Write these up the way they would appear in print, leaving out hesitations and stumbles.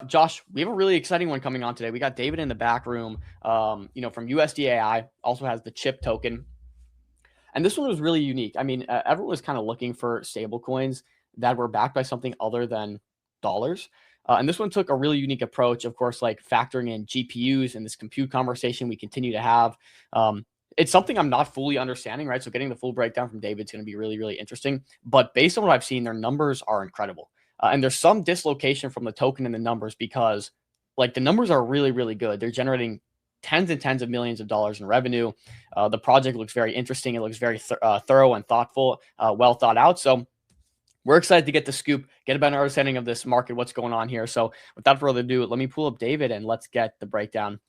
Josh, we have a really exciting one coming on today. We got David in the back room, from USD.AI, also has the chip token. And this one was really unique. I mean, everyone was kind of looking for stable coins that were backed by something other than dollars. And this one took a really unique approach, of course, like factoring in GPUs and this compute conversation we continue to have. It's something I'm not fully understanding, right? So getting the full breakdown from David is going to be really, really interesting. But based on what I've seen, their numbers are incredible. And there's some dislocation from the token and the numbers because like the numbers are really, really good. They're generating tens and tens of millions of dollars in revenue. The project looks very interesting. It looks very thorough and thoughtful, well thought out. So we're excited to get the scoop, get a better understanding of this market, what's going on here. So without further ado, let me pull up David and let's get the breakdown.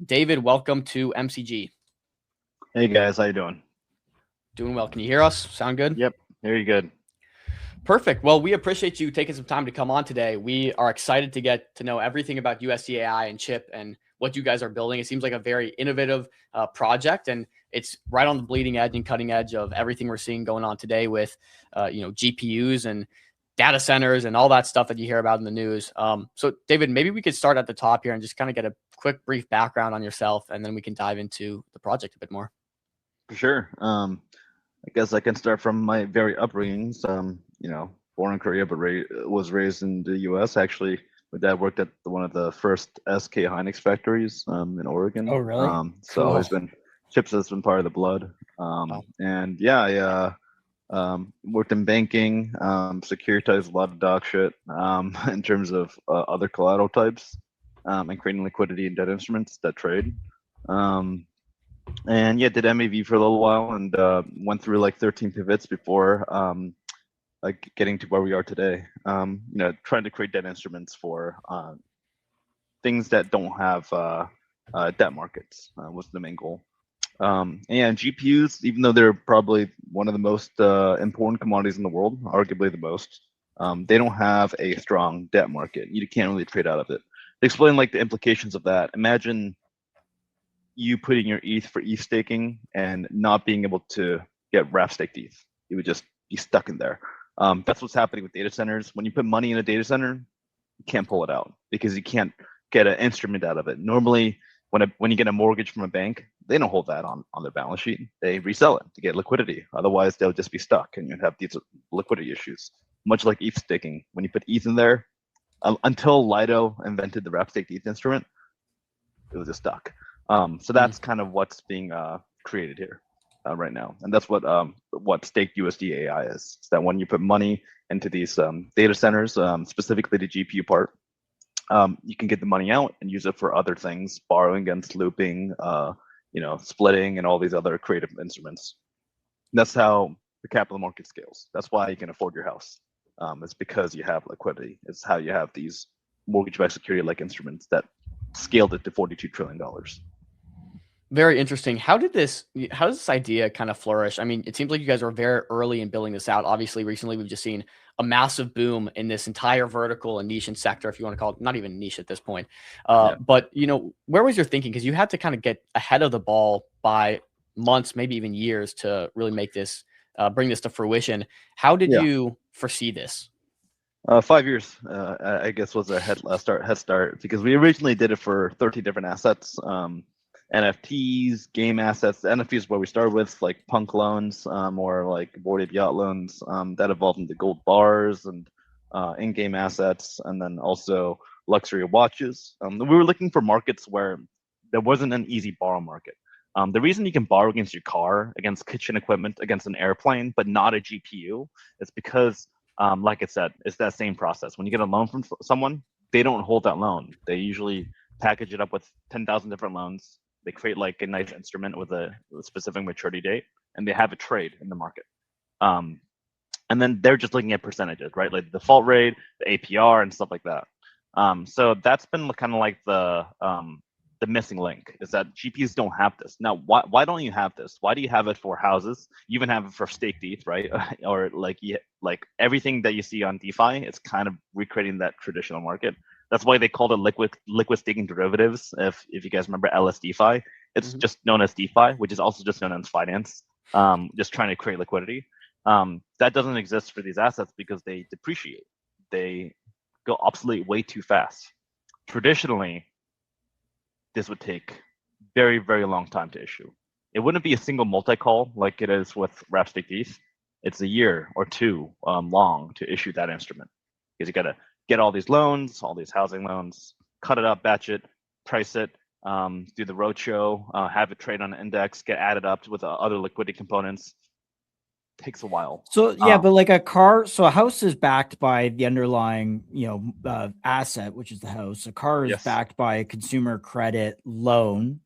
David, welcome to MCG. Hey guys, how you doing? Doing well. Can you hear us? Sound good? Yep, very good. Perfect. Well, we appreciate you taking some time to come on today. We are excited to get to know everything about USD.AI and Chip and what you guys are building. It seems like a very innovative project, and it's right on the bleeding edge and cutting edge of everything we're seeing going on today with, GPUs and data centers and all that stuff that you hear about in the news. So, David, maybe we could start at the top here and just kind of get a quick, brief background on yourself, and then we can dive into the project a bit more. For sure. I guess I can start from my very upbringings. Born in Korea, but was raised in the U.S. Actually, my dad worked at one of the first SK Hynix factories in Oregon. Oh, really? So Cool. it's been chips has been part of the blood. Wow. And yeah, I worked in banking, securitized a lot of dog shit in terms of other collateral types, and creating liquidity in debt instruments that trade. And yeah, did MAV for a little while and went through like 13 pivots before like getting to where we are today. Trying to create debt instruments for things that don't have debt markets was the main goal. And GPUs, even though they're probably one of the most important commodities in the world, arguably the most, they don't have a strong debt market. You can't really trade out of it. To explain like the implications of that, imagine you putting your ETH for ETH staking and not being able to get wrap staked ETH. You would just be stuck in there. That's what's happening with data centers. When you put money in a data center, you can't pull it out because you can't get an instrument out of it. Normally, when you get a mortgage from a bank, they don't hold that on their balance sheet. They resell it to get liquidity. Otherwise, they'll just be stuck and you'd have these liquidity issues. Much like ETH staking, when you put ETH in there, until Lido invented the wrap staked ETH instrument, it was just stuck. So that's kind of what's being created here right now, and that's what staked USD.AI is. It's that when you put money into these data centers, specifically the GPU part, you can get the money out and use it for other things, borrowing against looping, splitting, and all these other creative instruments. And that's how the capital market scales. That's why you can afford your house. It's because you have liquidity. It's how you have these mortgage-backed security-like instruments that scaled it to $42 trillion. Very interesting. How does this idea kind of flourish? I mean, it seems like you guys are very early in building this out. Obviously, recently we've just seen a massive boom in this entire vertical and niche and sector, if you want to call it, not even niche at this point. But where was your thinking? Because you had to kind of get ahead of the ball by months, maybe even years, to really make this, bring this to fruition. How did you foresee this? 5 years, I guess, was a head start because we originally did it for 30 different assets. NFTs, game assets. The NFT is where we started with, like punk loans, or like Bored Ape Yacht loans. That evolved into gold bars and in-game assets, and then also luxury watches. We were looking for markets where there wasn't an easy borrow market. The reason you can borrow against your car, against kitchen equipment, against an airplane, but not a GPU, is because, like I said, it's that same process. When you get a loan from someone, they don't hold that loan. They usually package it up with 10,000 different loans. They create like a nice instrument with a specific maturity date, and they have a trade in the market. And then they're just looking at percentages, right? Like the default rate, the APR, and stuff like that. So that's been kind of like the missing link, is that GPs don't have this. Now, why don't you have this? Why do you have it for houses? You even have it for staked ETH, right? Or like everything that you see on DeFi, it's kind of recreating that traditional market. That's why they called it liquid staking derivatives. If you guys remember LSDFi, it's just known as DeFi, which is also just known as finance, just trying to create liquidity. That doesn't exist for these assets because they depreciate. They go obsolete way too fast. traditionally, this would take very, very long time to issue. It wouldn't be a single multi-call like it is with wrap stake ETH. It's a year or two long to issue that instrument because you got to get all these loans, all these housing loans, cut it up, batch it, price it, do the roadshow, have it trade on an index, get added up with other liquidity components. Takes a while. So yeah, but like a house is backed by the underlying, asset, which is the house. A car is backed by a consumer credit loan,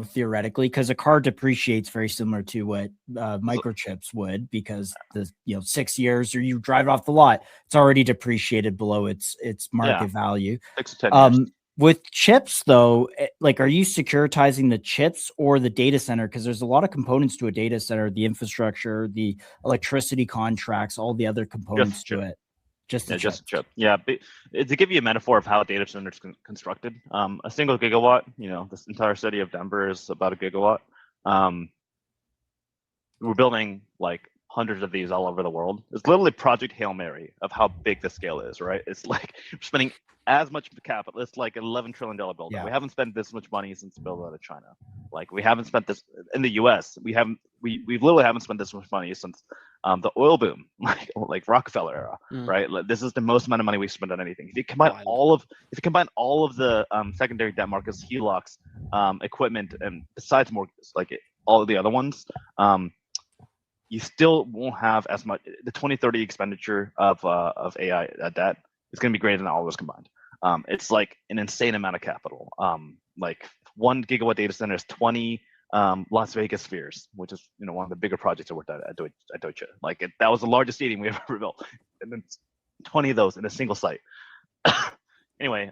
theoretically, because a car depreciates very similar to what microchips would, because the 6 years or you drive off the lot, it's already depreciated below its market value. 6 to 10 years. With chips, though, like, are you securitizing the chips or the data center? Because there's a lot of components to a data center, the infrastructure, the electricity contracts, all the other components to it. Just a chip. Yeah, but to give you a metaphor of how a data center is constructed, a single gigawatt, this entire city of Denver is about a gigawatt. We're building like hundreds of these all over the world. It's literally Project Hail Mary of how big the scale is, right? It's like we're spending as much capital. It's like an $11 trillion build. Yeah. We haven't spent this much money since the build out of China. Like we haven't spent this in the US. We literally haven't spent this much money since the oil boom, like Rockefeller era, right? Like, this is the most amount of money we've spent on anything. If you combine all of the secondary debt markets, HELOCs, equipment, and besides mortgages, like all of the other ones, you still won't have as much. The 2030 expenditure of AI debt is going to be greater than all of those combined. It's like an insane amount of capital. Like 1 gigawatt data center is 20 Las Vegas Spheres, which is one of the bigger projects I worked at Deutsche. Like that was the largest stadium we ever built, and then 20 of those in a single site. Anyway,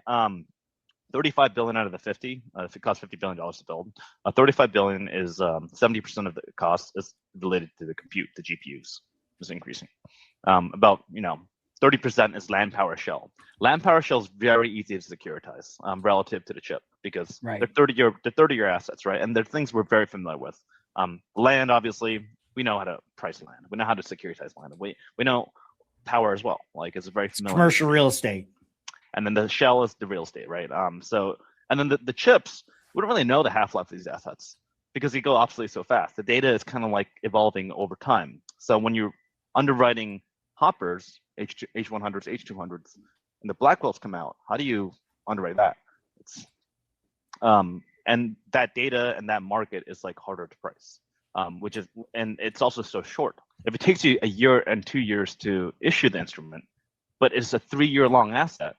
35 billion out of the 50. If it costs $50 billion to build, 35 billion is 70% of the cost is related to the compute. The GPUs is increasing. About 30% is land power shell. Land power shell is very easy to securitize relative to the chip because they're 30-year assets, right? And they're things we're very familiar with. Land, obviously, we know how to price land. We know how to securitize land. We know power as well. Like it's very familiar. Commercial real estate. And then the shell is the real estate, right? And then the chips, we don't really know the half-life of these assets because they go obsolete so fast. The data is kind of like evolving over time. So when you're underwriting hoppers, H100s, H200s, and the Blackwells come out, how do you underwrite that? And that data and that market is like harder to price, and it's also so short. If it takes you a year and 2 years to issue the instrument, but it's a 3-year long asset,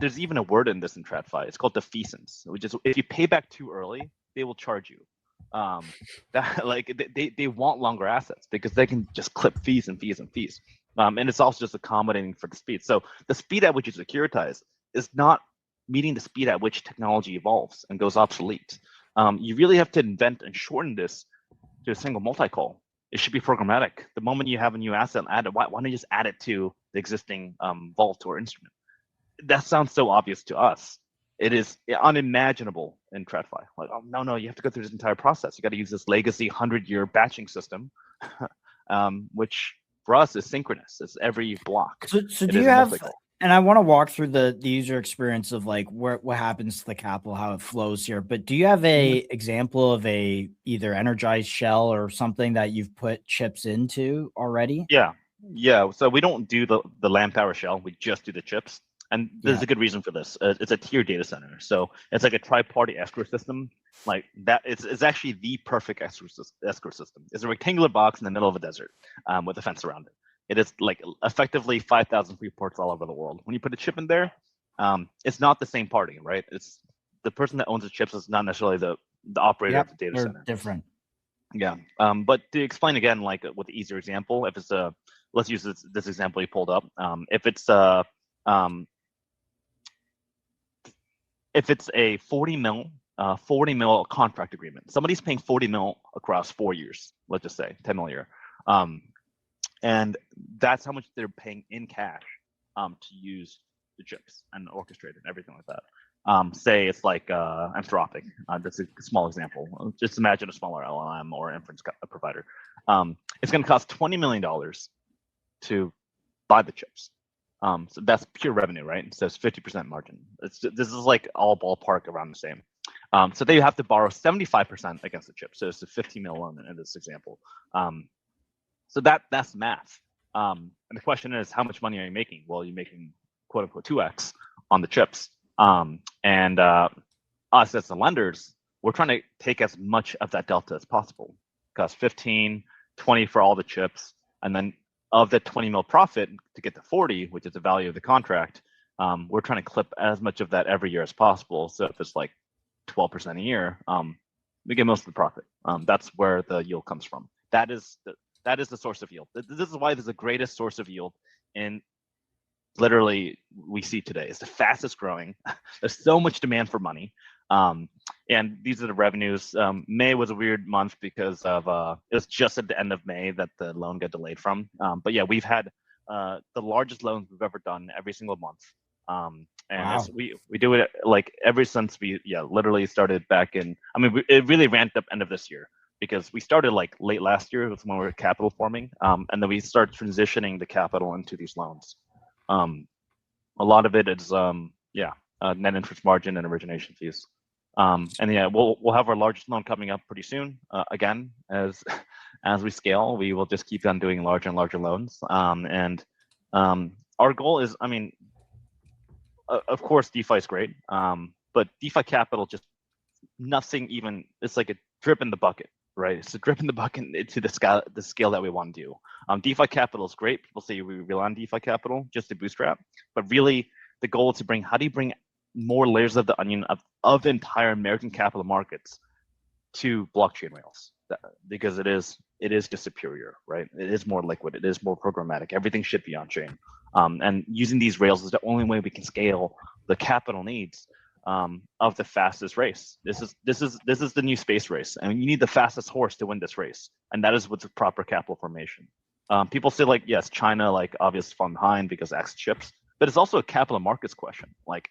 there's even a word in this in TradFi. It's called defeasance, which is if you pay back too early, they will charge you. They want longer assets because they can just clip fees and fees and fees. And it's also just accommodating for the speed. So the speed at which you securitize is not meeting the speed at which technology evolves and goes obsolete. You really have to invent and shorten this to a single multi-call. It should be programmatic. The moment you have a new asset, add it. Why don't you just add it to the existing vault or instrument? That sounds so obvious to us. It is unimaginable in TradFi. Like, oh, no, you have to go through this entire process. You got to use this legacy 100-year batching system, which for us is synchronous. It's every block. So do you have? And I want to walk through the user experience of like what happens to the capital, how it flows here. But do you have a example of a either energized shell or something that you've put chips into already? Yeah. So we don't do the land power shell. We just do the chips. And there's a good reason for this. It's a tier data center. So it's like a tri-party escrow system. Like that, it's actually the perfect escrow system. It's a rectangular box in the middle of a desert with a fence around it. It is like effectively 5,000 free ports all over the world. When you put a chip in there, it's not the same party, right? It's the person that owns the chips is not necessarily the operator of the data center. Different. Yeah. But to explain again, like with the easier example, if it's let's use this example you pulled up. If it's a 40 mil contract agreement, somebody's paying 40 mil across 4 years, let's just say 10 mil a year. And that's how much they're paying in cash to use the chips and orchestrate and everything like that. Say it's like Anthropic. That's a small example. Just imagine a smaller LLM or inference provider. It's going to cost $20 million to buy the chips. So that's pure revenue, right? So it's 50% margin. This is like all ballpark around the same. So they have to borrow 75% against the chip. So it's a 15 mil loan in this example. So that's math. And the question is, how much money are you making? Well, you're making quote unquote 2x on the chips. And us as the lenders, we're trying to take as much of that delta as possible, because 15, 20 for all the chips, and then of the 20 mil profit to get to 40, which is the value of the contract, we're trying to clip as much of that every year as possible. So if it's like 12% a year, we get most of the profit. That's where the yield comes from. That is the source of yield. This is why this is the greatest source of yield in literally we see today. It's the fastest growing. There's so much demand for money. And these are the revenues. May was a weird month because of it was just at the end of May that the loan got delayed from. But yeah, we've had the largest loans we've ever done every single month. And wow. we do it like ever since we literally started back in. I mean, it really ramped up end of this year, because we started like late last year with when we were capital forming, and then we started transitioning the capital into these loans. A lot of it is net interest margin and origination fees. And yeah, we'll have our largest loan coming up pretty soon. Again, as we scale, we will just keep on doing larger and larger loans. And our goal is, I mean, of course, DeFi is great, but DeFi capital just nothing even. It's like a drip in the bucket, right? It's a drip in the bucket to the scale that we want to do. DeFi capital is great. People say we rely on DeFi capital just to bootstrap, but really the goal is to bring. How do you bring more layers of the onion of the entire American capital markets to blockchain rails? Because it is just superior, right? It is more liquid. It is more programmatic. Everything should be on chain. And using these rails is the only way we can scale the capital needs of the fastest race. This is the new space race, and you need the fastest horse to win this race, and that is with the proper capital formation. People say like, yes, China like obviously falling behind because X chips, but it's also a capital markets question. Like,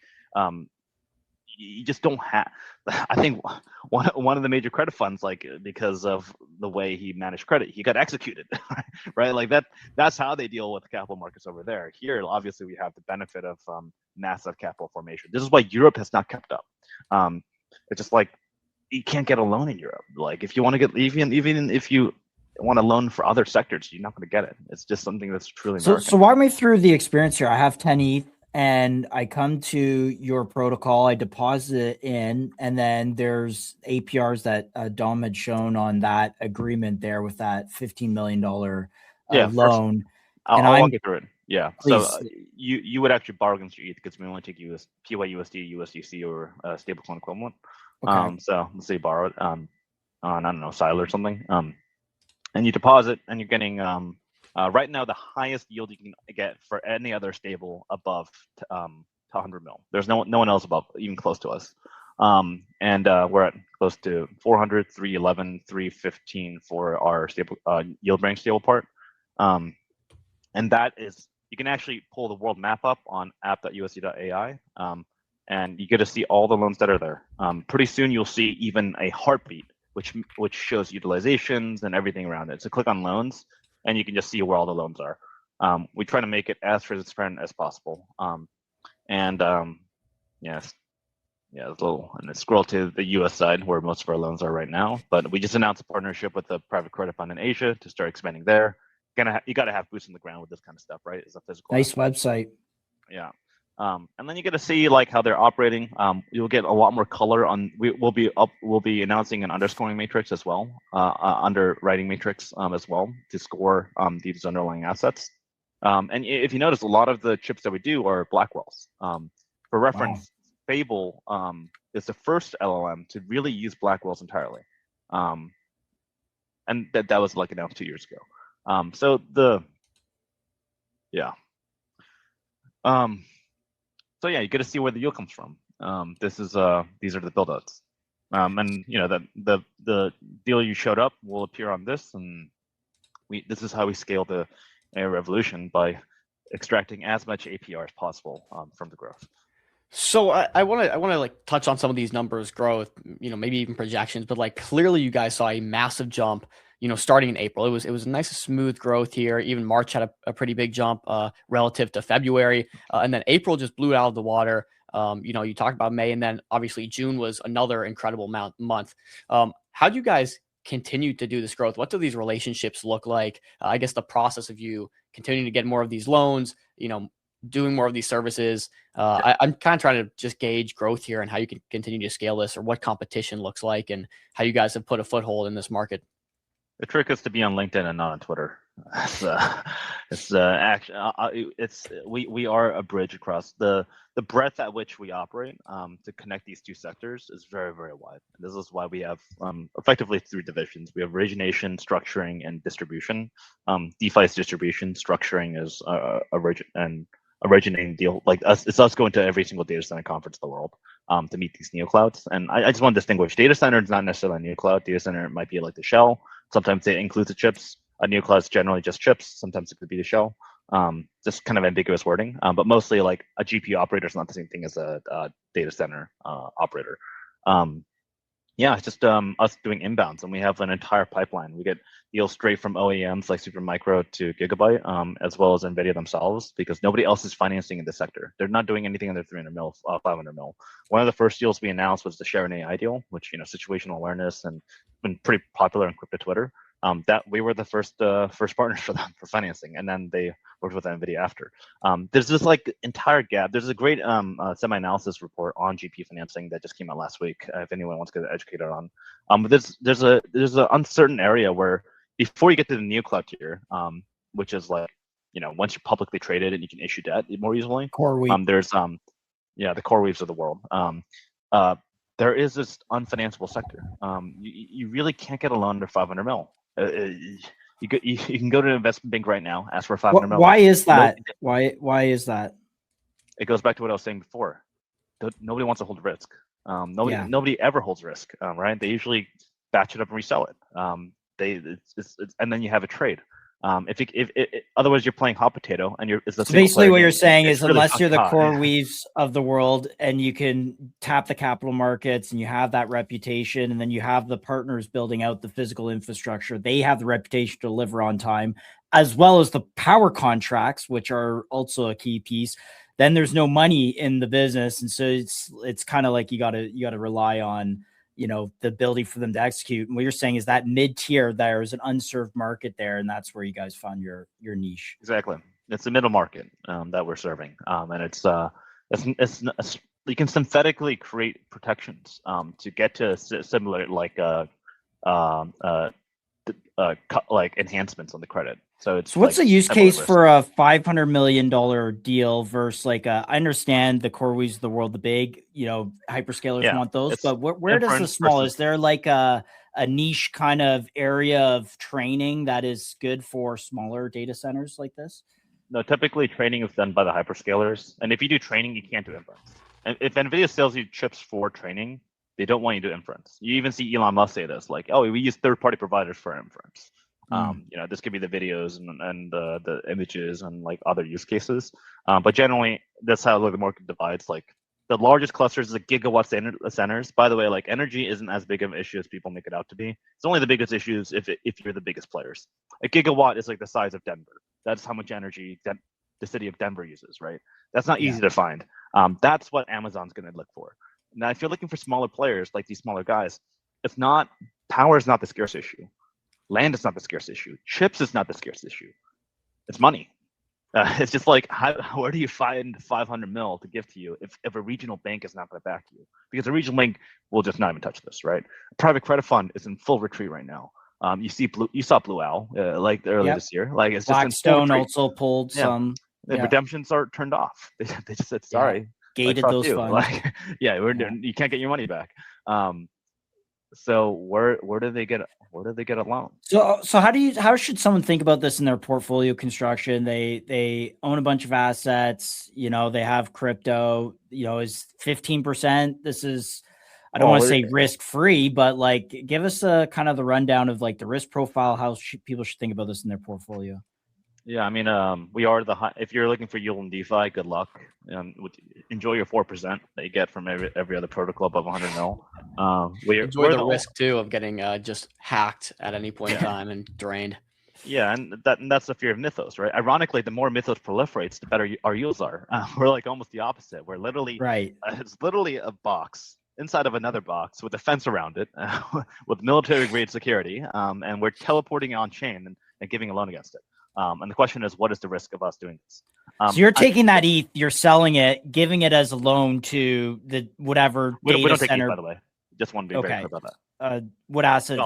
you just don't have. I think one of the major credit funds, like because of the way he managed credit, he got executed, right? Like that's how they deal with the capital markets over there. Here, obviously, we have the benefit of massive capital formation. This is why Europe has not kept up. It's just like you can't get a loan in Europe. Like if you want to get even if you want to loan for other sectors, you're not going to get it. It's just something that's truly American. So walk me through the experience here. I have 10 ETH. And I come to your protocol, I deposit it in, and then there's APRs that Dom had shown on that agreement there with that $15 million loan. I'll walk you through it. Yeah. Please. So you would actually borrow against your ETH because we only take PYUSD, USDC, or stablecoin equivalent. Okay. So let's say you borrow it on, I don't know, Sile or something. And you deposit, and you're getting right now the highest yield you can get for any other stable above 100 mil. There's no one else above, even close to us. And we're at close to 400, 311, 315 for our stable yield range stable part. And that is, you can actually pull the world map up on app.usd.ai, and you get to see all the loans that are there. Pretty soon you'll see even a heartbeat, which shows utilizations and everything around it. So click on loans, and you can just see where all the loans are. We try to make it as transparent as possible. Yes, a little, and then scroll to the US side where most of our loans are right now. But we just announced a partnership with a private credit fund in Asia to start expanding there. You got to have boots on the ground with this kind of stuff, right? It's a physical. Nice website. Yeah. And then you get to see like how they're operating. You'll get a lot more color on. We'll be announcing an underscoring matrix as well, underwriting matrix as well to score these underlying assets. And if you notice, a lot of the chips that we do are Blackwells. For reference, Fable is the first LLM to really use Blackwells entirely, and that was like announced 2 years ago. So yeah, you get to see where the yield comes from. These are the buildouts, and you know the deal you showed up will appear on this, and this is how we scale the AI revolution by extracting as much APR as possible from the growth. So I want to like touch on some of these numbers, growth, maybe even projections, but like clearly you guys saw a massive jump, starting in April. It was a nice smooth growth here. Even March had a pretty big jump relative to February, and then April just blew it out of the water. You talked about May, and then obviously June was another incredible month. How do you guys continue to do this growth? What do these relationships look like? I guess the process of you continuing to get more of these loans, doing more of these services. I'm kind of trying to just gauge growth here and how you can continue to scale this, or what competition looks like, and how you guys have put a foothold in this market. The trick is to be on LinkedIn and not on Twitter. We are a bridge across the breadth at which we operate to connect these two sectors is very, very wide. And this is why we have effectively 3 divisions. We have origination, structuring, and distribution. DeFi's distribution, structuring is originating deal like us. It's us going to every single data center conference in the world to meet these neoclouds. And I just want to distinguish: data center is not necessarily a neocloud. Data center might be like the shell. Sometimes it includes the chips. A neocloud is generally just chips. Sometimes it could be the shell. Just kind of ambiguous wording. But mostly, like, a GPU operator is not the same thing as a data center operator. Yeah, it's just us doing inbounds, and we have an entire pipeline. We get deals straight from OEMs like Supermicro to Gigabyte, as well as NVIDIA themselves, because nobody else is financing in the sector. They're not doing anything under 300 mil, 500 mil. One of the first deals we announced was the Sharon AI deal, which, situational awareness and been pretty popular in crypto Twitter. That we were the first partners for them for financing, and then they worked with NVIDIA after. There's this entire gap. There's a great semi-analysis report on GPU financing that just came out last week. If anyone wants to get educated on, but there's an uncertain area where before you get to the neocloud tier, which is once you're publicly traded and you can issue debt more easily. CoreWeave. There's the CoreWeaves of the world. There is this unfinanceable sector. You really can't get a loan under 500 mil. You can go to an investment bank right now, ask for 500 mil. Why is that? Why is that? It goes back to what I was saying before. Nobody wants to hold risk. Nobody ever holds risk, right? They usually batch it up and resell it. And then you have a trade. Otherwise you're playing hot potato, and it's the basically what you're saying is really, unless you're the CoreWeaves of the world and you can tap the capital markets and you have that reputation, and then you have the partners building out the physical infrastructure, they have the reputation to deliver on time, as well as the power contracts, which are also a key piece, then there's no money in the business. And so it's kind of like you gotta rely on the ability for them to execute. And what you're saying is that mid-tier, there is an unserved market there, and that's where you guys found your niche. Exactly. It's the middle market that we're serving, and it's you can synthetically create protections to get to simulate like enhancements on the credit. So what's the use case for a $500 million deal versus I understand the CoreWeaves of the world, the big, hyperscalers want those, but where does the small, is there a niche kind of area of training that is good for smaller data centers like this? No, typically training is done by the hyperscalers. And if you do training, you can't do inference. And if NVIDIA sells you chips for training, they don't want you to do inference. You even see Elon Musk say this, we use third-party providers for inference. This could be the videos and the images and other use cases. But generally, that's how the market divides. The largest clusters is gigawatt centers. By the way, energy isn't as big of an issue as people make it out to be. It's only the biggest issues if you're the biggest players. A gigawatt is the size of Denver. That's how much energy the city of Denver uses, right? That's not easy to find. That's what Amazon's going to look for. Now, if you're looking for smaller players, like these smaller guys, power is not the scarce issue. Land is not the scarce issue. Chips is not the scarce issue. It's money. It's just where do you find 500 mil to give to you if a regional bank is not going to back you? Because a regional bank will just not even touch this, right? A private credit fund is in full retreat right now. You saw Blue Owl earlier this year. It's just Blackstone also pulled some. The redemptions are turned off. They just said sorry. Gated those funds. You can't get your money back. So where do they get a loan? So how should someone think about this in their portfolio construction? They own a bunch of assets, they have crypto, is 15%. This is, I don't want to say risk free, but give us a kind of the rundown of the risk profile, how people should think about this in their portfolio. Yeah, I mean, we are if you're looking for yield in DeFi, good luck. Enjoy your 4% that you get from every other protocol above 100 mil. Enjoy the risk too of getting just hacked at any point in time and drained. Yeah, and that's the fear of Mythos, right? Ironically, the more Mythos proliferates, the better our yields are. We're like almost the opposite. We're literally it's literally a box inside of another box with a fence around it, with military grade security, and we're teleporting on chain and giving a loan against it. And the question is, what is the risk of us doing this? So you're taking that ETH, you're selling it, giving it as a loan to the whatever data we don't center. Take ETH, by the way. Just want to be very clear about that. What asset?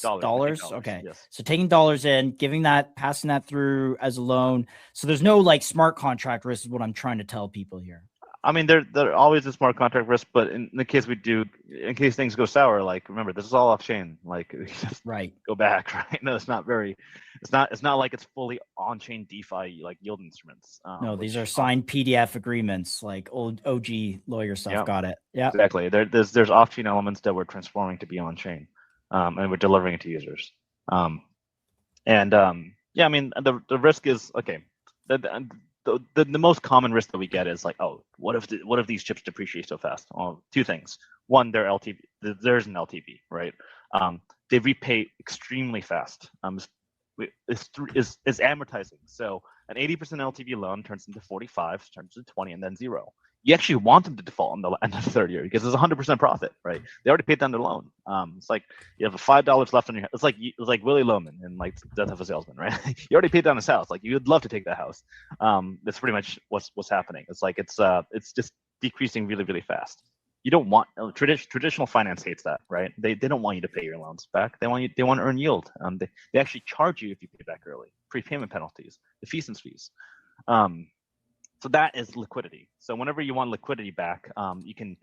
Dollars. Okay. Yes. So taking dollars in, giving that, passing that through as a loan. So there's no like smart contract risk is what I'm trying to tell people here. I mean, there always is smart contract risk, but in the case in case things go sour, like remember, this is all off chain. Like just go back, right? No, it's not like it's fully on chain DeFi like yield instruments. No, these are signed PDF agreements, like old OG lawyer stuff. Yeah, got it. Yeah, exactly. There's off chain elements that we're transforming to be on chain, and we're delivering it to users. Yeah, I mean, the risk is okay. The most common risk that we get is like, oh, what if these chips depreciate so fast? Well, two things. One, their LTV. There's an LTV, right? They repay extremely fast. Is amortizing. So an 80% LTV loan turns into 45, turns into 20, and then 0. You actually want them to default in the end of the third year because there's 100% profit, right? They already paid down their loan. It's like you have $5 left on your. It's like Willie Loman in like Death of a Salesman, right? You already paid down his house. Like you would love to take that house. That's pretty much what's happening. It's like it's just decreasing really, really fast. You don't want traditional finance hates that, right? They don't want you to pay your loans back. They want to earn yield. They actually charge you if you pay back early. Prepayment penalties, the fees and fees. So that is liquidity. So whenever you want liquidity back, you can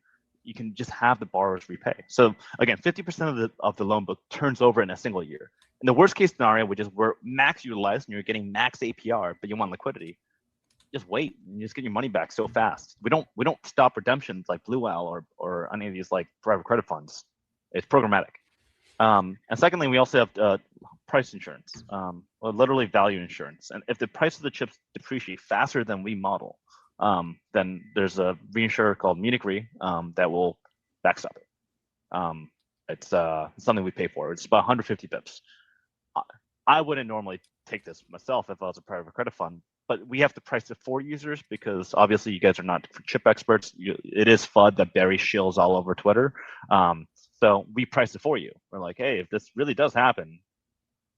just have the borrowers repay. So again, 50% of the loan book turns over in a single year. In the worst case scenario, which is we're max utilized and you're getting max APR, but you want liquidity, just wait and you just get your money back so fast. We don't stop redemptions like Blue Owl or any of these like private credit funds. It's programmatic. And secondly, we also have price insurance, or literally value insurance. And if the price of the chips depreciate faster than we model, then there's a reinsurer called Munich Re that will backstop it. It's something we pay for. It's about 150 bips. I wouldn't normally take this myself if I was a private credit fund, but we have to price it for users because obviously you guys are not chip experts. It is FUD that Barry shills all over Twitter. So we price it for you. We're like, hey, if this really does happen,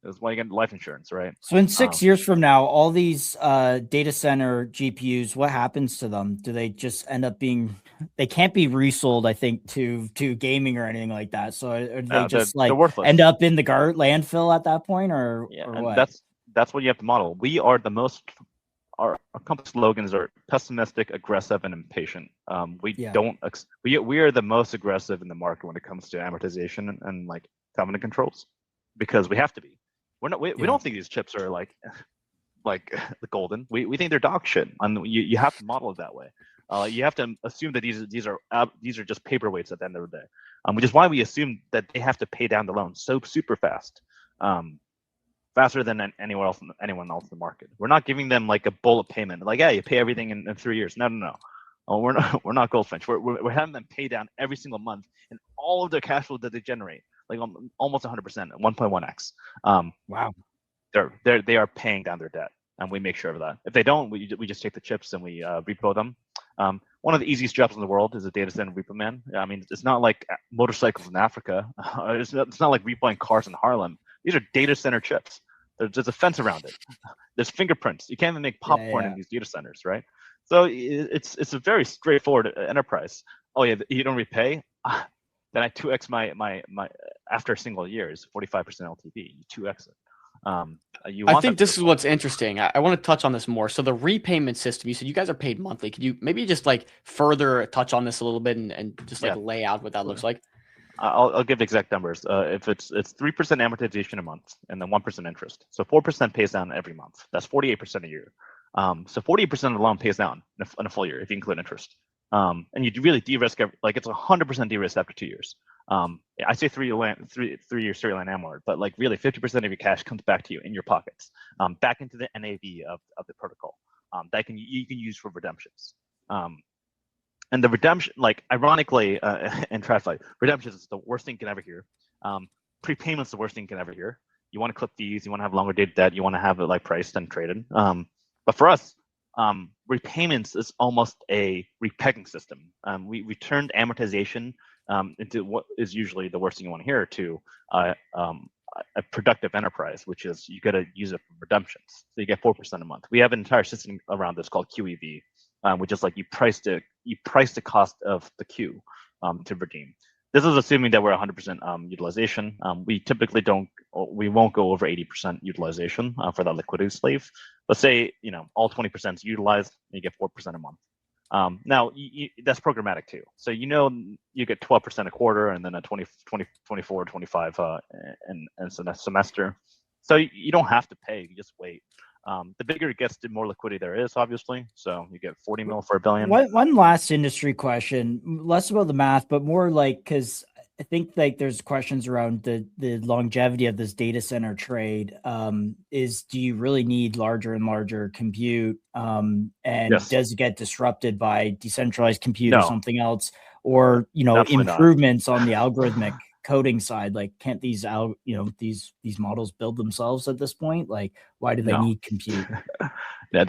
that's why you get life insurance, right? So in 6 years from now, all these data center GPUs, what happens to them? Do they just end up being? They can't be resold, I think, to gaming or anything like that. So are they just like end up in the landfill at that point, or what? That's what you have to model. We are the most. Our company slogans are pessimistic, aggressive, and impatient. We are the most aggressive in the market when it comes to amortization and like covenant controls, because we have to be. We don't think these chips are like the golden. We think they're dog shit, and you have to model it that way. You have to assume that these are just paperweights at the end of the day, which is why we assume that they have to pay down the loan so super fast. Faster than anyone else in the market. We're not giving them like a bullet payment, like, yeah, you pay everything in 3 years. No. We're not Goldfinch. We're having them pay down every single month, and all of their cash flow that they generate, like almost 100%, 1.1x. Wow. They are paying down their debt, and we make sure of that. If they don't, we just take the chips and we repo them. One of the easiest jobs in the world is a data center repo man. I mean, it's not like motorcycles in Africa. It's not like repoing cars in Harlem. These are data center chips. There's a fence around it. There's fingerprints. You can't even make popcorn in these data centers, right? So it's a very straightforward enterprise. Oh yeah, you don't repay? Then I 2x my after a single year is 45% LTV. You 2x it. I think this is what's interesting. I want to touch on this more. So the repayment system, you said you guys are paid monthly. Could you maybe just like further touch on this a little bit and just like lay out what that looks like? I'll give exact numbers. If it's 3% amortization a month and then 1% interest. So 4% pays down every month. That's 48% a year. So 40% of the loan pays down in a full year if you include interest. And you really de-risk like it's 100% de-risk after 2 years. I say 3 year straight line amort, but like really 50% of your cash comes back to you in your pockets, back into the NAV of the protocol that you can use for redemptions. And the redemption, like ironically, in TradFi, redemption is the worst thing you can ever hear. Prepayments the worst thing you can ever hear. You want to clip fees, you want to have longer dated debt, you want to have it like priced and traded. But for us, repayments is almost a repegging system. We turned amortization into what is usually the worst thing you want to hear to a productive enterprise, which is you got to use it for redemptions. So you get 4% a month. We have an entire system around this called QEV, which is like you price the cost of the queue to redeem. This is assuming that we're 100% utilization. We typically we won't go over 80% utilization for that liquidity slave. Let's say all 20% is utilized, and you get 4% a month. Now that's programmatic too. So you get 12% a quarter, and then a 20, 24, 25 and semester. So you don't have to pay. You just wait. The bigger it gets, the more liquidity there is, obviously. So you get 40 mil for $1 billion. One last industry question, less about the math, but more like, because I think like there's questions around the longevity of this data center trade. Do you really need larger and larger compute? And Yes. Does it get disrupted by decentralized compute No. or something else? Or, Definitely improvements on the algorithmic coding side? Like, can't these models build themselves at this point? Like, why do they need compute? Yeah,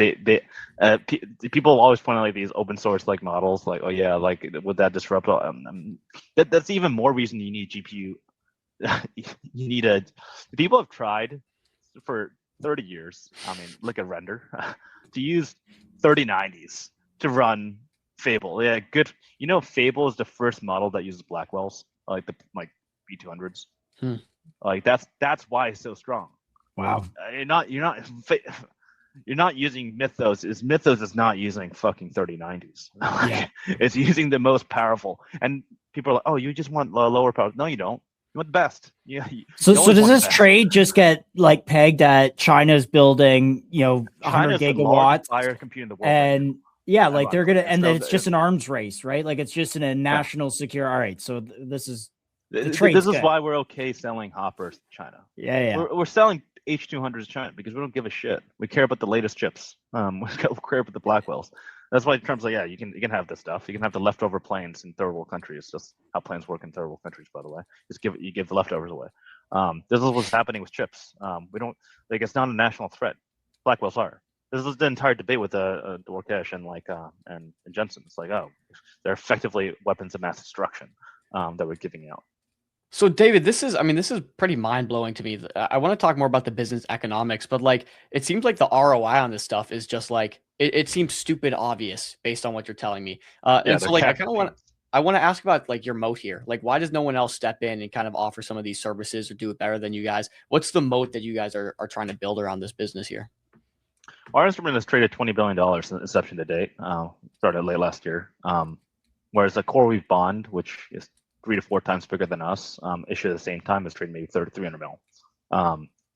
people always point out like these open source like models, like, oh yeah, like would that disrupt? That's even more reason you need GPU. You need people have tried for 30 years. I mean, look at Render to use 3090s to run Fable. Yeah, good. Fable is the first model that uses Blackwells, like the B200s. Like that's why it's so strong. Wow. You're not using Mythos. Mythos is not using fucking 3090s. Yeah. It's using the most powerful. And people are like, oh, you just want lower power. No, you don't. You want the best. Yeah. So does this trade just get like pegged at China's building, 100 gigawatts fire compute in the world, and right? Yeah, like they're gonna, and then it's just an arms race, right? Like it's just in a national secure. All right, so this is this is why we're okay selling hoppers to China. Yeah. We're selling H200s to China because we don't give a shit. We care about the latest chips. We care about the Blackwells. That's why Trump's like, yeah, you can have this stuff. You can have the leftover planes in third world countries. That's how planes work in third world countries, by the way. You give the leftovers away. This is what's happening with chips. We don't like it's not a national threat. Blackwells are. This is the entire debate with Dworkesh and Jensen. It's like, oh, they're effectively weapons of mass destruction that we're giving out. So David, this is pretty mind blowing to me. I want to talk more about the business economics, but like, it seems like the ROI on this stuff is just like, it seems stupid obvious based on what you're telling me. And so like, I want to ask about like your moat here. Like, why does no one else step in and kind of offer some of these services or do it better than you guys? What's the moat that you guys are trying to build around this business here? Our instrument has traded $20 billion since inception to date. Started late last year. Whereas the CoreWeave bond, which is 3 to 4 times bigger than us, issued at the same time, is trading maybe 300 mil.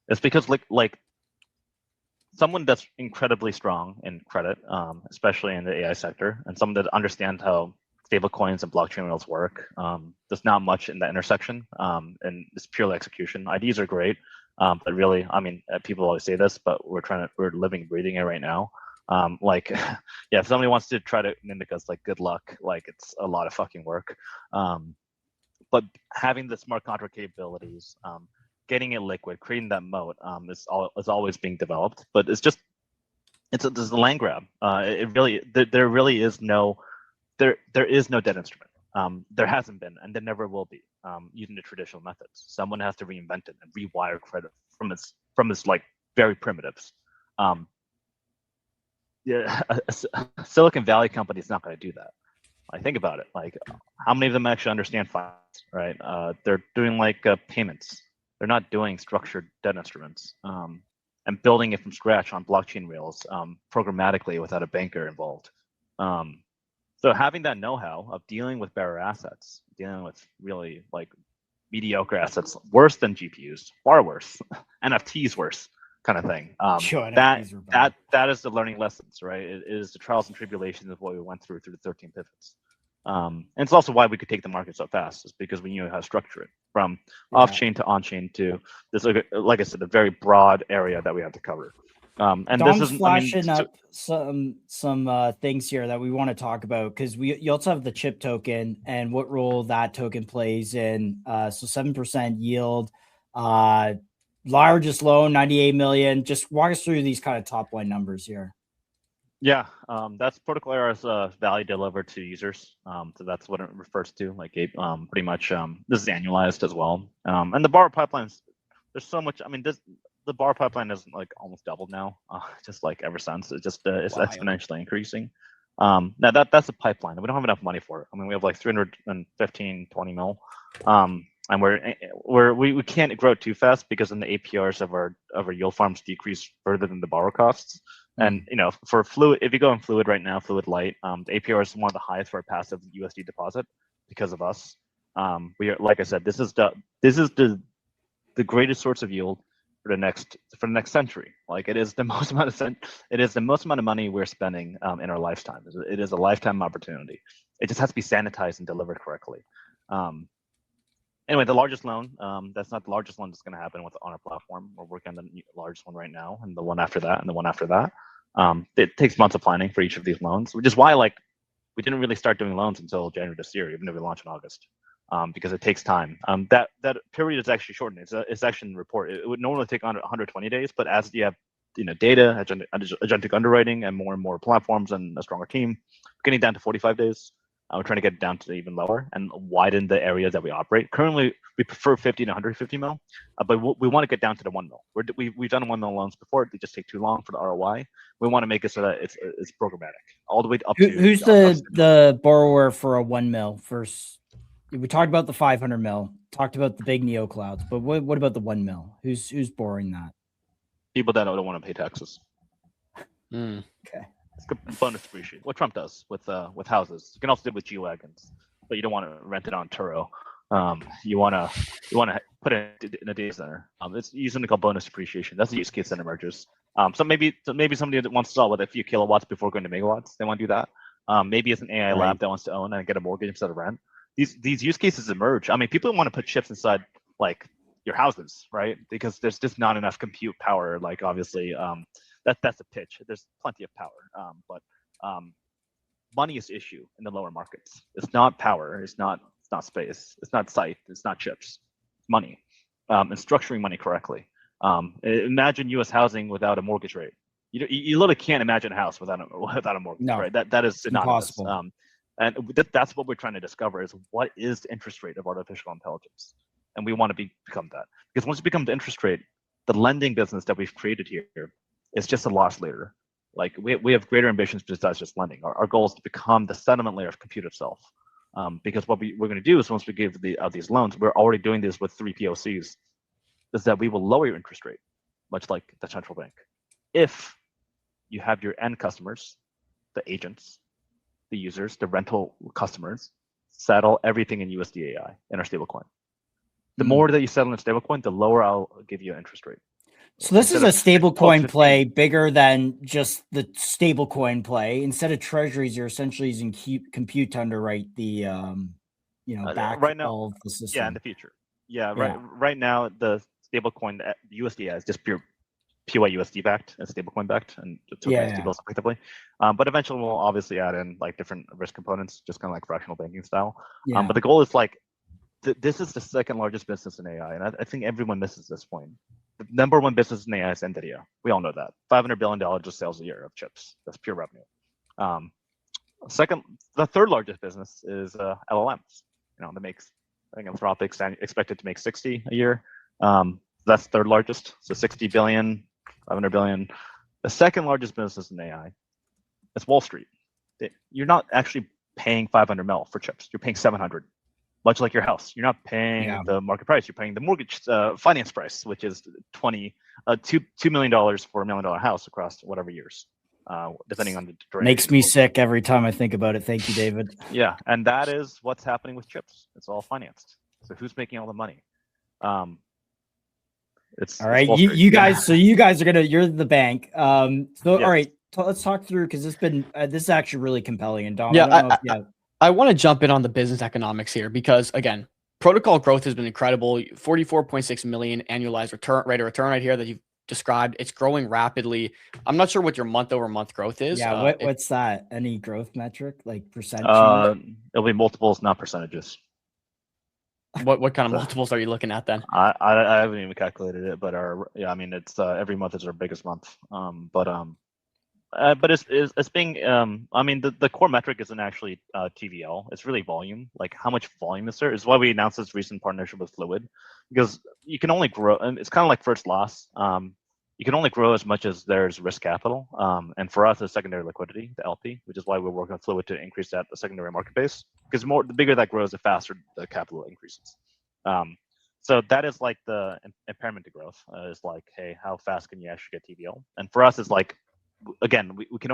It's because like someone that's incredibly strong in credit, especially in the AI sector, and someone that understands how stable coins and blockchain rails work. There's not much in that intersection, and it's purely execution. IDs are great. But really, I mean, people always say this, but we're living, breathing it right now. Yeah, if somebody wants to try to mimic us, like, good luck. Like, it's a lot of fucking work. But having the smart contract capabilities, getting it liquid, creating that moat, is always being developed. But there's a land grab. There really is no debt instrument. There hasn't been, and there never will be, using the traditional methods. Someone has to reinvent it and rewire credit from its like very primitives. Silicon Valley company is not going to do that. I think about it. Like, how many of them actually understand finance? Right? They're doing like payments. They're not doing structured debt instruments and building it from scratch on blockchain rails programmatically without a banker involved. So having that know-how of dealing with bearer assets, dealing with really like mediocre assets, worse than GPUs, far worse, NFTs worse, kind of thing. Sure, that is the learning lessons, right? It is the trials and tribulations of what we went through the 13 pivots. And it's also why we could take the market so fast, is because we knew how to structure it from off-chain to on-chain to this, like I said, a very broad area that we have to cover. And Dom's this is, flashing up some things here that we want to talk about, because you also have the chip token and what role that token plays in. So 7% yield, largest loan, 98 million. Just walk us through these kind of top line numbers here. Yeah, that's Protocol Era's value delivered to users. So that's what it refers to. Like pretty much this is annualized as well. And the borrow pipelines, there's so much. I mean, the borrow pipeline is like almost doubled now, just like ever since. It's just it's exponentially increasing. Now that's a pipeline. We don't have enough money for it. I mean, we have like 315, 20 mil. And we can't grow too fast because then the APRs of our yield farms decrease further than the borrow costs. And for Fluid, if you go in Fluid right now, Fluid Lite, the APR is one of the highest for a passive USD deposit because of us. We are, like I said, this is the greatest source of yield for the next century. Like it is the most amount of money we're spending in our lifetime. It is a lifetime opportunity. It just has to be sanitized and delivered correctly. Anyway, the largest loan, that's not the largest loan that's going to happen on our platform. We're working on the largest one right now, and the one after that, and the one after that. It takes months of planning for each of these loans, which is why we didn't really start doing loans until January this year, even though we launched in August, because it takes time. That period is actually shortened. It's actually in the report. It would normally take 120 days, but as you have data, agentic underwriting, and more platforms and a stronger team, getting down to 45 days. We're trying to get it down to even lower and widen the areas that we operate. Currently, we prefer 50 to 150 mil, but we want to get down to the 1 mil. We've done 1 mil loans before; they just take too long for the ROI. We want to make it so that it's programmatic, all the way up to. Who's the borrower for a 1 mil? First, we talked about the 500 mil, talked about the big neo clouds, but what about the 1 mil? Who's borrowing that? People that don't want to pay taxes. Okay. It's bonus depreciation. What Trump does with houses. You can also do it with G-Wagons, but you don't want to rent it on Turo. You want to put it in a data center. It's using something called bonus depreciation. That's the use case that emerges. So maybe somebody that wants to sell with a few kilowatts before going to megawatts, they want to do that. Maybe it's an AI lab that wants to own and get a mortgage instead of rent. These use cases emerge. I mean, people want to put chips inside like your houses, right? Because there's just not enough compute power. Like obviously, that's a pitch. There's plenty of power, but money is the issue in the lower markets. It's not power. It's not space. It's not site. It's not chips. It's money, and structuring money correctly. Imagine U.S. housing without a mortgage rate. You literally can't imagine a house without a mortgage, right? That is synonymous. Impossible. And that's what we're trying to discover is what is the interest rate of artificial intelligence, and we want to become that, because once you become the interest rate, the lending business that we've created here is just a loss leader. Like we have greater ambitions besides just lending. Our goal is to become the settlement layer of compute itself, because what we're going to do is once we give these loans, we're already doing this with 3 POCs, is that we will lower your interest rate, much like the central bank, if you have your end customers, the agents, the users, the rental customers, settle everything in USD.AI in our stablecoin. The more that you settle in stablecoin, the lower I'll give you an interest rate. So this is a stablecoin play bigger than just the stablecoin play. Instead of treasuries, you're essentially using compute to underwrite the, back right now, all of the system. Yeah, in the future. Yeah, right now the stablecoin, the USD is just pure PYUSD backed and stablecoin backed and tokenized bills effectively. But eventually we'll obviously add in like different risk components, just kind of like fractional banking style. But the goal is like, this is the second largest business in AI, and I think everyone misses this point. The number one business in AI is NVIDIA. We all know that. $500 billion just sales a year of chips. That's pure revenue. The third largest business is LLMs. That makes, I think Anthropic's expected to make 60 a year. That's third largest. So 60 billion, 500 billion. The second largest business in AI is Wall Street. You're not actually paying 500 mil for chips. You're paying 700. Much like your house, you're not paying the market price. You're paying the mortgage finance price, which is $2 million for $1 million house across whatever years, depending on the duration. Makes me sick every time I think about it. Thank you, David. Yeah, and that is what's happening with chips. It's all financed. So who's making all the money? It's all right. You guys. So you guys are you're the bank. All right. Let's talk through, because this is actually really compelling. And Dom, I want to jump in on the business economics here, because again, protocol growth has been incredible. 44.6 million annualized rate of return right here that you've described. It's growing rapidly. I'm not sure what your month-over-month growth is. Yeah, what's that? Any growth metric, like percent change? It'll be multiples, not percentages. What kind of multiples are you looking at then? I haven't even calculated it, but I mean, it's every month is our biggest month. But it's being I mean, the core metric isn't actually TVL. It's really volume. Like how much volume is there? Is why we announced this recent partnership with Fluid, because you can only grow, and it's kind of like first loss. You can only grow as much as there's risk capital. And for us, it's secondary liquidity, the LP, which is why we're working with Fluid to increase the secondary market base. Because the bigger that grows, the faster the capital increases. So that is like the impairment to growth. Is like, hey, how fast can you actually get TVL? And for us, it's like, again, we can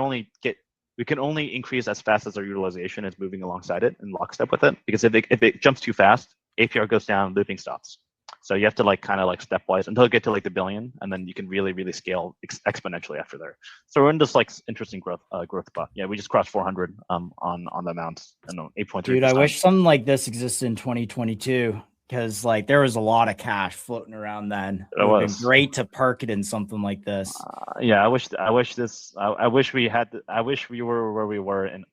only increase as fast as our utilization is moving alongside it in lockstep with it. Because if it jumps too fast, APR goes down, looping stops. So you have to like kind of like stepwise until you get to like the billion, and then you can really scale exponentially after there. So we're in this like interesting growth spot. Yeah, we just crossed 400 on the amounts, and 8.3%. Dude, I wish something like this existed in 2022, because like there was a lot of cash floating around then. It would have been great to park it in something like this. Yeah, I wish we were where we were in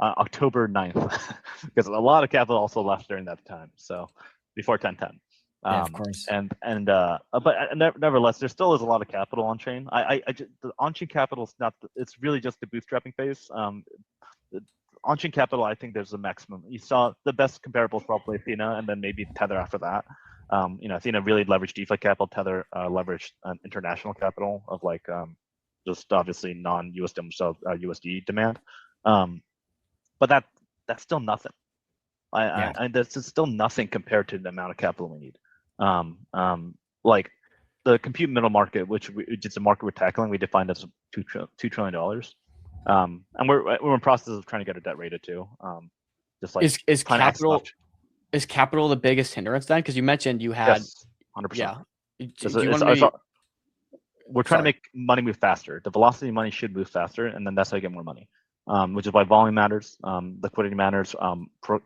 October 9th, because a lot of capital also left during that time. So before 1010. Yeah, of course. But nevertheless, there still is a lot of capital on chain. The on chain capital is not. It's really just the bootstrapping phase. The on chain capital, I think there's a maximum. You saw the best comparables probably Athena, and then maybe Tether after that. Athena really leveraged DeFi capital. Tether leveraged international capital of like just obviously non-US USD demand. But that's still nothing. That's still nothing compared to the amount of capital we need. Like the compute middle market, which is a market we're tackling, we defined as $2 trillion. And we're in process of trying to get a debt rated too. Just like is capital the biggest hindrance then? Because you mentioned you had 100%. Yeah. We're trying to make money move faster. The velocity of money should move faster, and then that's how you get more money. Which is why volume matters, liquidity matters.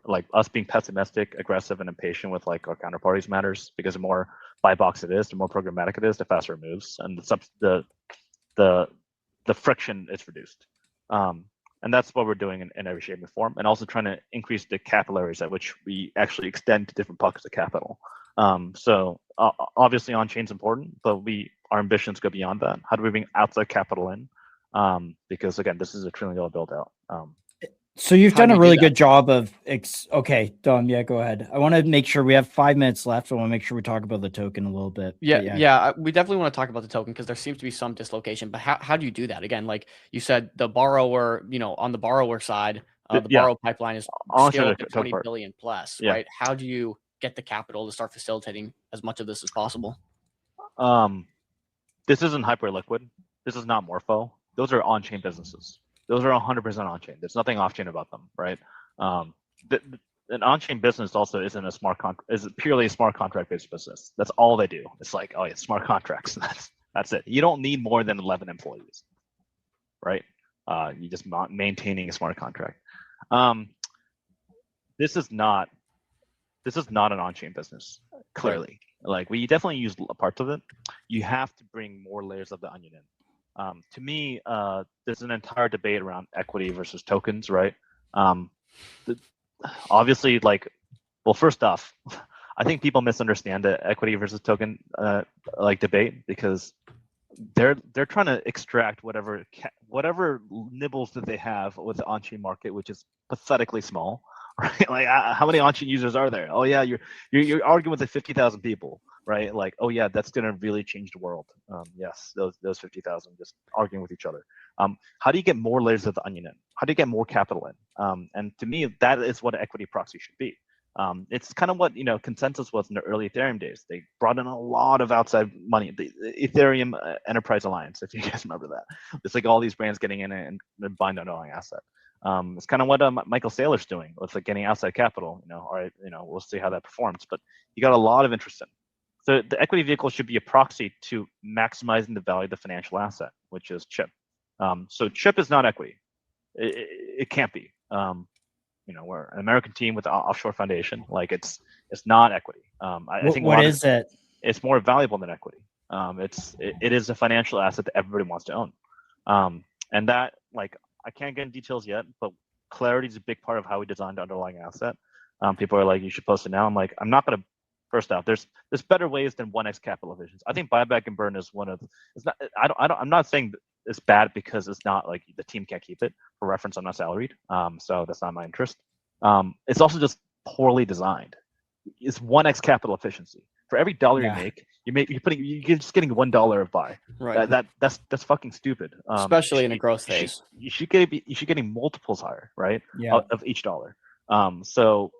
Like us being pessimistic, aggressive, and impatient with like our counterparties matters, because the more buy box it is, the more programmatic it is, the faster it moves, and the friction is reduced. And that's what we're doing in every shape and form, and also trying to increase the capillaries at which we actually extend to different pockets of capital. So obviously on chain is important, but our ambitions go beyond that. How do we bring outside capital in? Because again, this is a $1 trillion build out. So you've done a really good job of okay, Dom. Yeah, go ahead. I want to make sure we have 5 minutes left. I want to make sure we talk about the token a little bit. Yeah, we definitely want to talk about the token, because there seems to be some dislocation. But how do you do that? Again, like you said, the borrower, on the borrower side, the borrow pipeline is scaled to 20 billion plus, right? How do you get the capital to start facilitating as much of this as possible? This isn't hyper liquid. This is not Morpho. Those are on-chain businesses. Those are 100% on-chain. There's nothing off-chain about them, right? An on-chain business also isn't is purely a smart contract-based business. That's all they do. It's like, oh yeah, smart contracts. That's it. You don't need more than 11 employees, right? You just maintaining a smart contract. This is not an on-chain business, clearly. Like we definitely use parts of it. You have to bring more layers of the onion in. To me, there's an entire debate around equity versus tokens, right? Obviously, like, well, first off, I think people misunderstand the equity versus token like debate, because they're trying to extract whatever nibbles that they have with the on-chain market, which is pathetically small, right? Like, how many on-chain users are there? Oh yeah, you're arguing with the 50,000 people, right? Like, oh yeah, that's gonna really change the world. Yes, those 50,000 just arguing with each other. How do you get more layers of the onion in? How do you get more capital in? And to me, that is what an equity proxy should be. It's kind of what Consensus was in the early Ethereum days. They brought in a lot of outside money. The Ethereum Enterprise Alliance, if you guys remember that. It's like all these brands getting in and buying the underlying asset. It's kind of what Michael Saylor's doing with like getting outside capital. All right, we'll see how that performs. But you got a lot of interest in. So the equity vehicle should be a proxy to maximizing the value of the financial asset, which is CHIP. So CHIP is not equity. It can't be. We're an American team with an offshore foundation. Like it's not equity. I think what is it? It's more valuable than equity. It is a financial asset that everybody wants to own. And that, like, I can't get in details yet, but clarity is a big part of how we designed the underlying asset. People are like, you should post it now. I'm like, I'm not gonna. First off, there's better ways than 1x capital efficiency. I think buyback and burn is one of. It's not. I'm not saying it's bad because it's not like the team can't keep it. For reference, I'm not salaried, so that's not my interest. It's also just poorly designed. It's 1x capital efficiency. For every dollar you make, you're just getting $1 of buy. Right. That's fucking stupid. Especially in a growth phase. You should getting multiples higher, right? Yeah. Of each dollar. So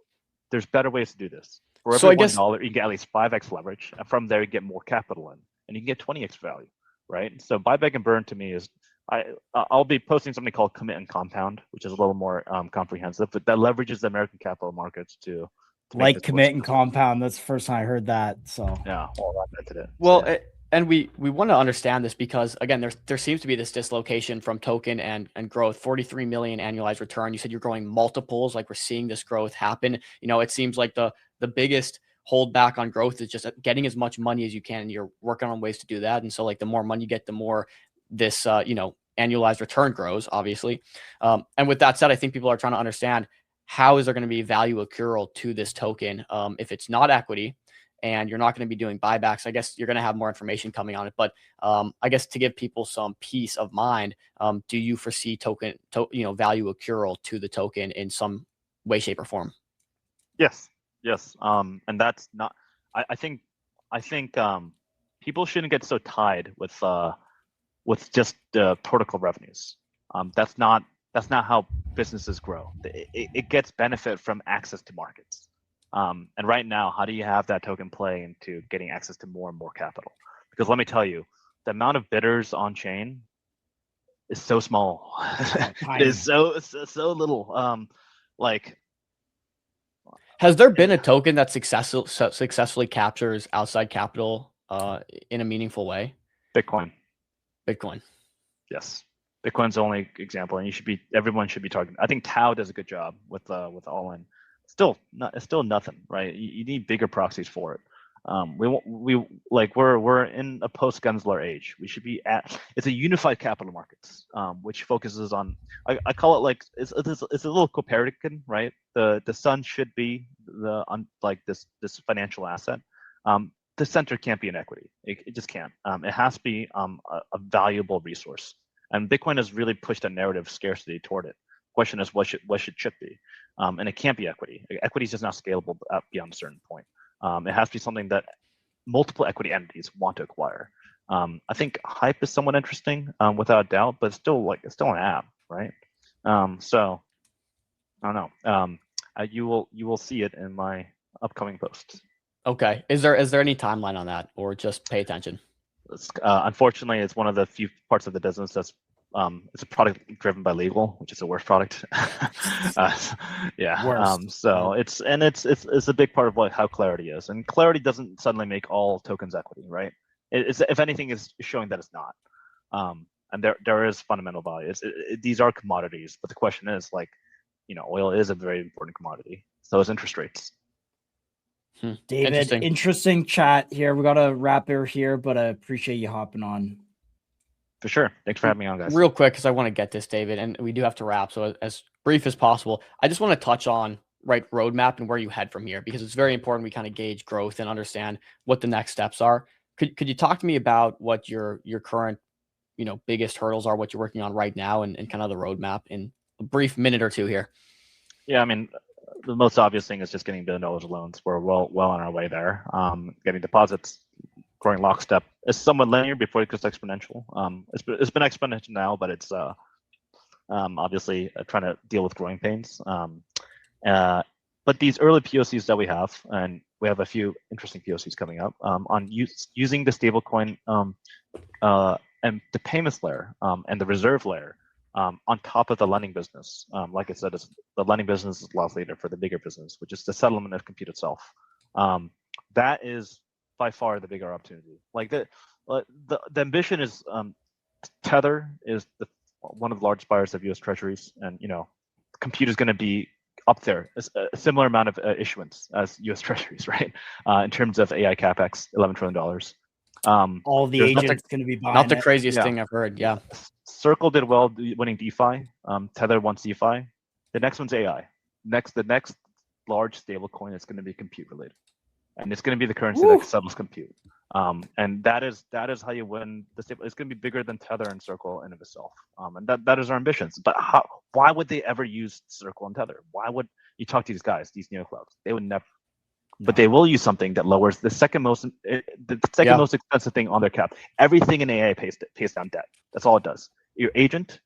there's better ways to do this. For So every I guess $1, you can get at least 5x leverage, and from there you get more capital in, and you can get 20x value, right? So buyback and burn to me is, I'll be posting something called commit and compound, which is a little more comprehensive, but that leverages the American capital markets to like commit and compound. That's the first time I heard that. So yeah, well, I invented it. Well, So, yeah. And we want to understand this because again, there seems to be this dislocation from token and growth. 43 million annualized return. You said you're growing multiples, like we're seeing this growth happen. You know, it seems like the biggest holdback on growth is just getting as much money as you can, and you're working on ways to do that. And so, like, the more money you get, the more this annualized return grows, obviously. And with that said, I think people are trying to understand how is there going to be value accrual to this token if it's not equity and you're not going to be doing buybacks. I guess you're going to have more information coming on it, but I guess to give people some peace of mind, do you foresee value accrual to the token in some way, shape, or form? Yes. And that's not. I think people shouldn't get so tied with just the protocol revenues. That's not how businesses grow. It gets benefit from access to markets. And right now, how do you have that token play into getting access to more and more capital? Because let me tell you, the amount of bidders on chain is so small. It is so little. Has there been a token that successfully captures outside capital in a meaningful way? Bitcoin. Yes. Bitcoin's the only example, and everyone should be targeting. I think Tau does a good job with all in. It's still nothing, right? You need bigger proxies for it. We're in a post Gensler age. We should be it's a unified capital markets, which focuses on, I call it like it's a little Copernican, right? The sun should be this financial asset. The center can't be an equity. It just can't. It has to be a valuable resource. And Bitcoin has really pushed a narrative of scarcity toward it. Question is, what should chip be? And it can't be equity. Equity is just not scalable beyond a certain point. It has to be something that multiple equity entities want to acquire. I think Hype is somewhat interesting, without a doubt, but it's still an app, right? So I don't know. You will see it in my upcoming posts. Okay. Is there any timeline on that, or just pay attention? Unfortunately, it's one of the few parts of the business that's it's a product driven by legal, which is the worst product. Yeah. Worst. So it's a big part of how Clarity is, and Clarity doesn't suddenly make all tokens equity, right? It's, if anything, is showing that it's not. And there is fundamental value. These are commodities, but the question is, oil is a very important commodity. So is interest rates. David, interesting chat here. We got to wrap it here, but I appreciate you hopping on. For sure. Thanks for having me on, guys. Real quick, because I want to get this, David, and we do have to wrap. So as brief as possible, I just want to touch on roadmap and where you head from here, because it's very important we kind of gauge growth and understand what the next steps are. Could you talk to me about what your current, biggest hurdles are, what you're working on right now, and kind of the roadmap in a brief minute or two here? Yeah, I mean, the most obvious thing is just getting $1 billion of loans. We're well on our way there. Getting deposits, growing lockstep. It's somewhat linear before it goes exponential. It's been exponential now, but it's obviously trying to deal with growing pains. But these early POCs that we have, and we have a few interesting POCs coming up on using the stablecoin and the payments layer and the reserve layer on top of the lending business. Like I said, the lending business is loss leader for the bigger business, which is the settlement of compute itself. That is by far the bigger opportunity. Like the ambition is Tether is one of the largest buyers of U.S. Treasuries, and compute is going to be up there, a similar amount of issuance as U.S. Treasuries, right? In terms of AI capex, $11 trillion. All the there's agents going to be buying Not the it. craziest thing I've heard. Yeah. Circle did well winning DeFi. Tether wants DeFi. The next one's AI. The next large stable coin is going to be compute related, and it's going to be the currency that settles compute. And that is how you win the stable. It's going to be bigger than Tether and Circle in of itself. And that is our ambitions. But why would they ever use Circle and Tether? Why would you talk to these guys, these neoclouds? They would never. No. But they will use something that lowers the second most most expensive thing on their cap. Everything in AI pays down debt. That's all it does. Your agent,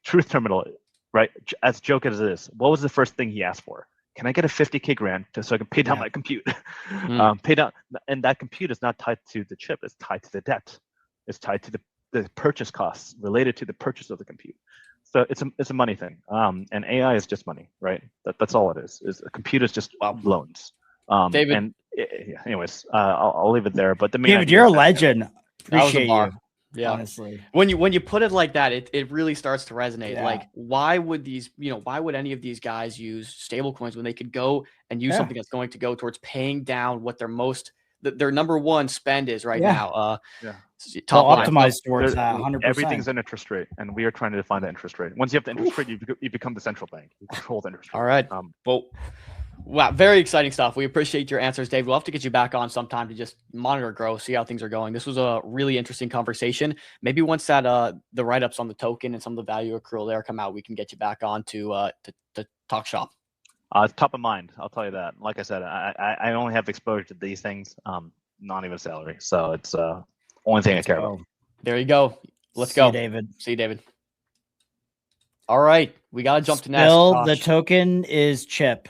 Truth Terminal, right? As joke as it is, what was the first thing he asked for? Can I get a 50K grant so I can pay down my compute? Pay down, and that compute is not tied to the chip. It's tied to the debt. It's tied to the purchase costs related to the purchase of the compute. So it's a money thing. And AI is just money, right? That's all it is. A compute is just loans. David. And anyways, I'll leave it there. But the main David, you're a legend. Appreciate you. Yeah. Honestly, when you put it like that, it really starts to resonate. Like, why would any of these guys use stable coins when they could go and use something that's going to go towards paying down what their number one spend is right now? Top line. Optimize towards that 100%. Everything's an interest rate, and we are trying to define the interest rate. Once you have the interest rate, you become the central bank. You control the interest rate. All right. Wow, very exciting stuff. We appreciate your answers, Dave. We'll have to get you back on sometime to just monitor growth, see how things are going. This was a really interesting conversation. Maybe once that the write-ups on the token and some of the value accrual there come out, we can get you back on to talk shop. It's top of mind. I'll tell you that. Like I said, I only have exposure to these things, not even salary. So it's only thing I care about. There you go. Let's go, David. See you, David. All right, we got to jump to next. The token is CHIP.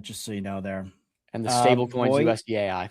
Just so you know there. And the stable coins USD.AI.